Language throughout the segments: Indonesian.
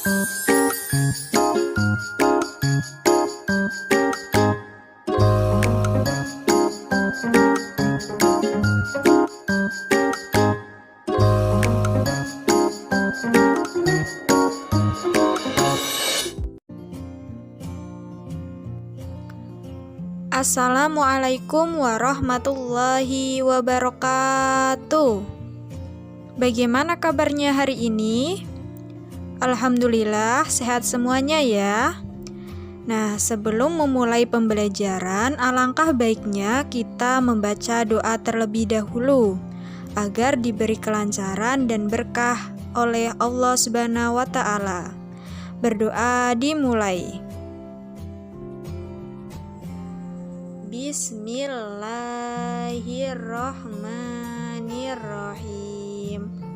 Assalamualaikum warahmatullahi wabarakatuh. Bagaimana kabarnya hari ini? Alhamdulillah sehat semuanya ya. Nah, sebelum memulai pembelajaran, alangkah baiknya kita membaca doa terlebih dahulu agar diberi kelancaran dan berkah oleh Allah Subhanahu wa taala. Berdoa dimulai. Bismillahirrahmanirrahim.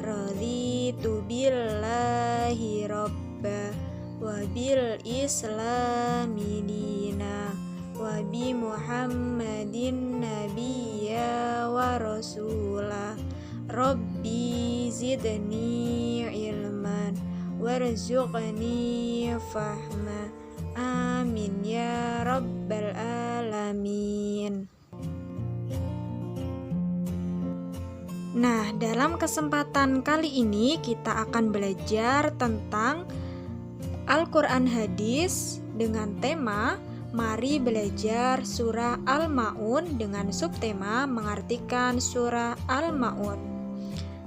Raditu billahi rabba wa bil islami dina wa bi muhammadin nabiyya wa rasulah. Rabbi zidni ilman warzuqni fahma. Amin ya rabbal alamin. Nah, dalam kesempatan kali ini kita akan belajar tentang Al-Quran Hadis dengan tema Mari belajar surah Al-Ma'un dengan subtema mengartikan surah Al-Ma'un.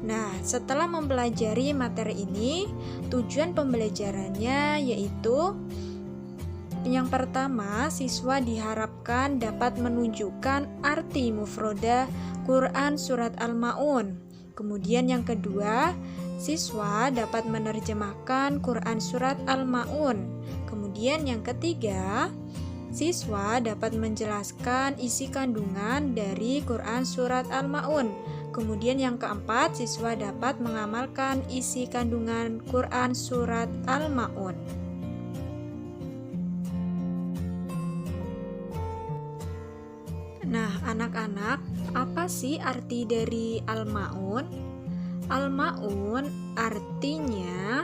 Nah, setelah mempelajari materi ini, tujuan pembelajarannya yaitu yang pertama, siswa diharapkan dapat menunjukkan arti mufrodah Quran Surat Al-Ma'un. Kemudian yang kedua, siswa dapat menerjemahkan Quran Surat Al-Ma'un. Kemudian yang ketiga, siswa dapat menjelaskan isi kandungan dari Quran Surat Al-Ma'un. Kemudian yang keempat, siswa dapat mengamalkan isi kandungan Quran Surat Al-Ma'un. Nah, anak-anak, apa sih arti dari Al-Ma'un? Al-Ma'un artinya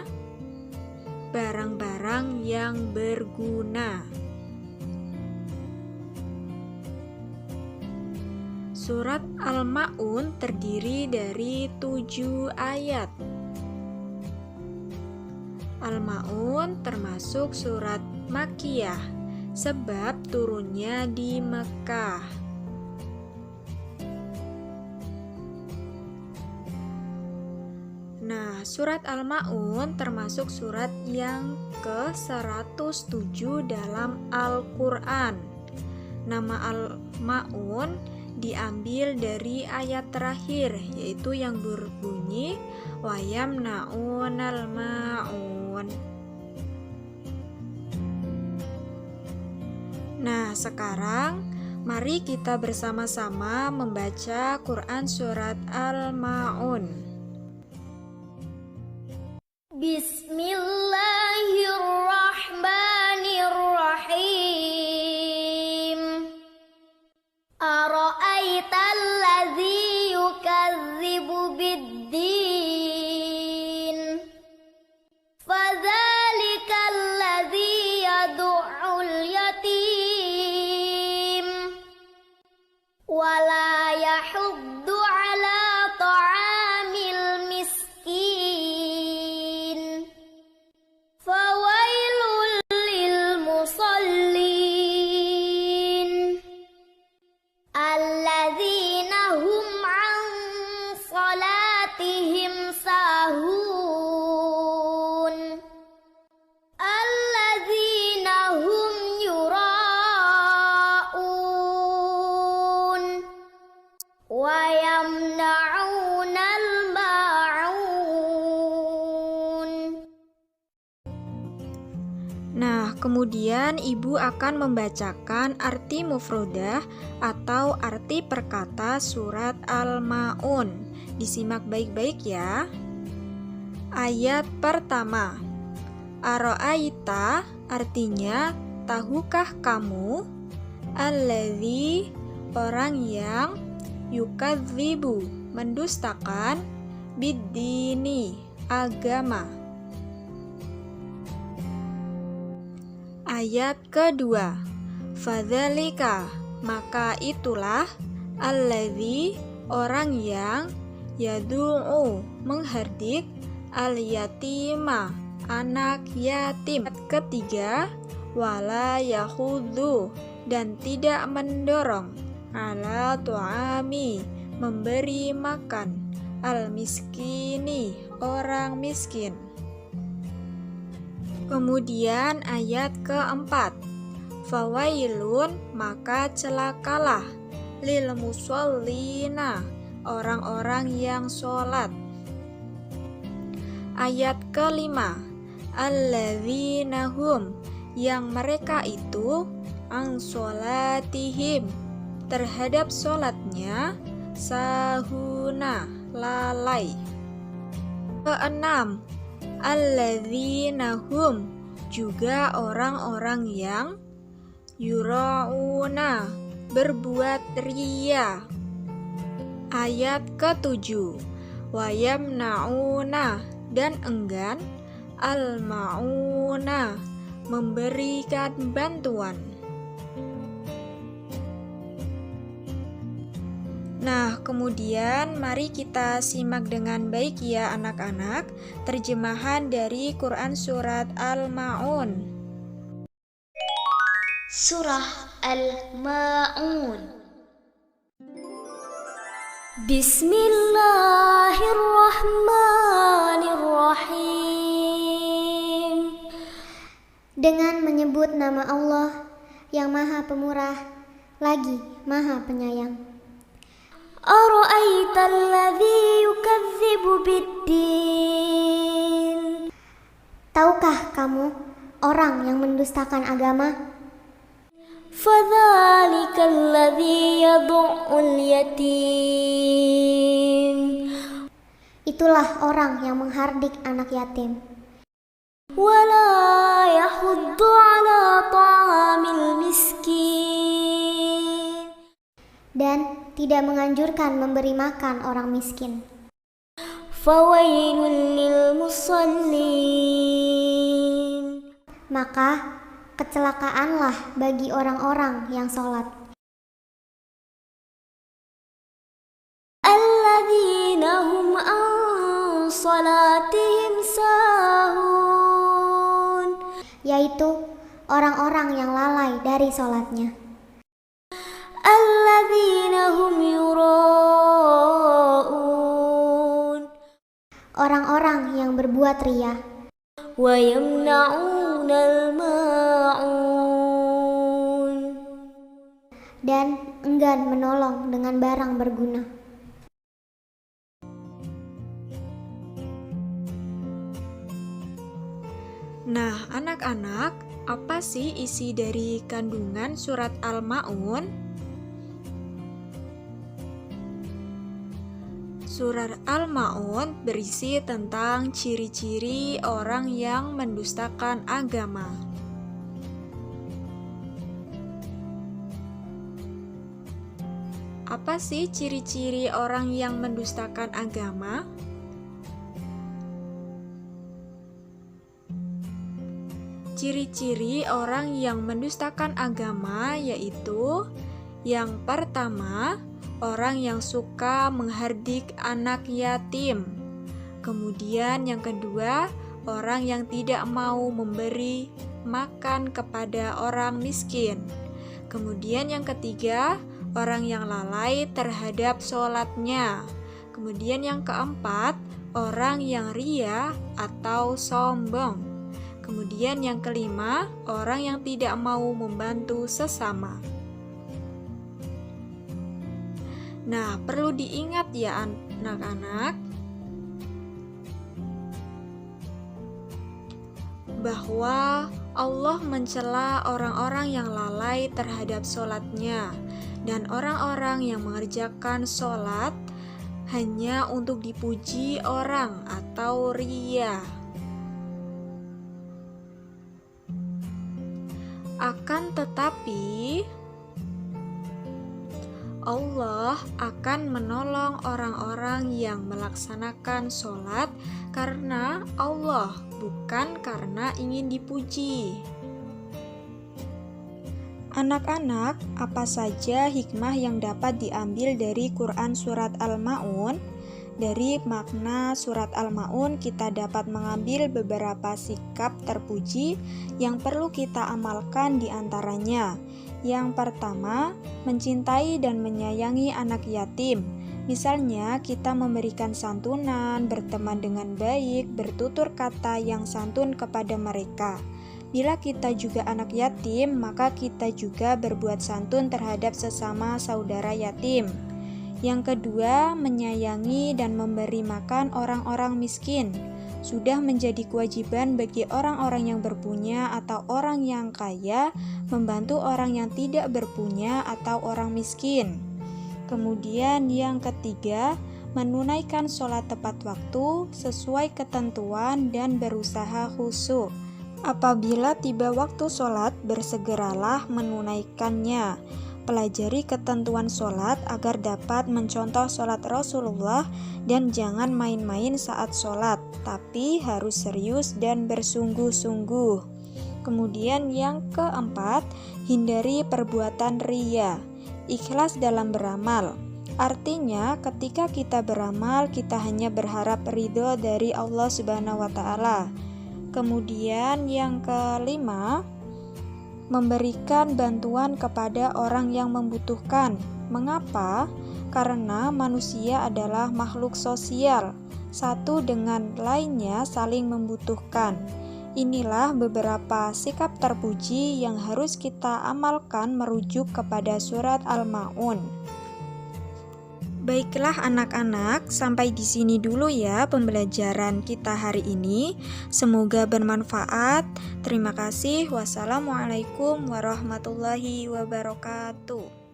barang-barang yang berguna. Surat Al-Ma'un terdiri dari 7 ayat. Al-Ma'un termasuk surat Makkiyah, sebab turunnya di Mekah. Nah, surat Al-Ma'un termasuk surat yang ke-107 dalam Al-Quran. Nama Al-Ma'un diambil dari ayat terakhir, yaitu yang berbunyi wayamna'unal ma'un. Nah, sekarang mari kita bersama-sama membaca Quran surat Al-Ma'un. Bismillahirrahmanirrahim. Ara'aital ladzi yukadzibu biddin. Fadzalikal ladzi yad'ul yatim wa la yahuddu 'ala ta'amil miskin. Fawailul lil musallin alladzina hum 'an salatihim sahun alladzina hum yura'un wa yamna'unal ma'un. Nah, kemudian ibu akan membacakan arti mufrodah atau arti perkata surat Al-Ma'un. Disimak baik-baik ya. Ayat pertama, Aro'aita artinya tahukah kamu, alladzi orang yang, yukadzibu mendustakan, biddini agama. Ayat kedua, fadzalika, maka itulah, alladzi, orang yang, yad'u, menghardik, al-yatima, anak yatim. Ayat ketiga, wala yahuddu, dan tidak mendorong, ala tu'ami, memberi makan, al-miskini, orang miskin. Kemudian ayat keempat, fawailun, maka celakalah, lil musallina, orang-orang yang sholat. Ayat kelima, alladzina hum, yang mereka itu, an sholatihim, terhadap sholatnya, sahuna, lalai. Keenam, alladzina hum, juga orang-orang yang, yura'una, berbuat riya. Ayat ketujuh, wayamna'una, dan enggan, al-ma'una, memberikan bantuan. Nah, kemudian mari kita simak dengan baik ya anak-anak, terjemahan dari Quran Surat Al-Ma'un. Surah Al-Ma'un. Bismillahirrahmanirrahim. Dengan menyebut nama Allah yang Maha Pemurah lagi Maha Penyayang. Ara'aita alladzi yukadzibu biddin. Tahukah kamu orang yang mendustakan agama? Fadzalika alladzi yad'ul yatim. Itulah orang yang menghardik anak yatim. Wala yahuddu ala ta'amil miskin. Dan tidak menganjurkan memberi makan orang miskin. Fawailul lil musallin. Maka kecelakaanlah bagi orang-orang yang sholat. Alladzina hum an sholatihim sahun, yaitu orang-orang yang lalai dari sholatnya. Alladzina hum yura'un, orang-orang yang berbuat riya. Wa yamna'unal ma'un, dan enggan menolong dengan barang berguna. Nah, anak-anak, apa sih isi dari kandungan surat Al-Ma'un? Surat Al-Ma'un berisi tentang ciri-ciri orang yang mendustakan agama. Apa sih ciri-ciri orang yang mendustakan agama? Ciri-ciri orang yang mendustakan agama yaitu, yang pertama, orang yang suka menghardik anak yatim. Kemudian yang kedua, orang yang tidak mau memberi makan kepada orang miskin. Kemudian yang ketiga, orang yang lalai terhadap sholatnya. Kemudian yang keempat, orang yang riya atau sombong. Kemudian yang kelima, orang yang tidak mau membantu sesama. Nah, perlu diingat ya anak-anak, bahwa Allah mencela orang-orang yang lalai terhadap sholatnya dan orang-orang yang mengerjakan sholat hanya untuk dipuji orang atau riya. Akan tetapi, Allah akan menolong orang-orang yang melaksanakan sholat karena Allah, bukan karena ingin dipuji. Anak-anak, apa saja hikmah yang dapat diambil dari Quran Surat Al-Ma'un? Dari makna Surat Al-Ma'un kita dapat mengambil beberapa sikap terpuji yang perlu kita amalkan di antaranya. Yang pertama, mencintai dan menyayangi anak yatim. Misalnya, kita memberikan santunan, berteman dengan baik, bertutur kata yang santun kepada mereka. Bila kita juga anak yatim, maka kita juga berbuat santun terhadap sesama saudara yatim. Yang kedua, menyayangi dan memberi makan orang-orang miskin. Sudah menjadi kewajiban bagi orang-orang yang berpunya atau orang yang kaya membantu orang yang tidak berpunya atau orang miskin. Kemudian yang ketiga, menunaikan sholat tepat waktu sesuai ketentuan dan berusaha khusyuk. Apabila tiba waktu sholat, bersegeralah menunaikannya. Pelajari ketentuan sholat agar dapat mencontoh sholat Rasulullah dan jangan main-main saat sholat, tapi harus serius dan bersungguh-sungguh. Kemudian yang keempat, hindari perbuatan riya. Ikhlas dalam beramal. Artinya, ketika kita beramal, kita hanya berharap ridho dari Allah Subhanahu wa Ta'ala. Kemudian yang kelima, memberikan bantuan kepada orang yang membutuhkan. Mengapa? Karena manusia adalah makhluk sosial, satu dengan lainnya saling membutuhkan. Inilah beberapa sikap terpuji yang harus kita amalkan merujuk kepada surat Al-Ma'un. Baiklah anak-anak, sampai di sini dulu ya pembelajaran kita hari ini. Semoga bermanfaat. Terima kasih. Wassalamualaikum warahmatullahi wabarakatuh.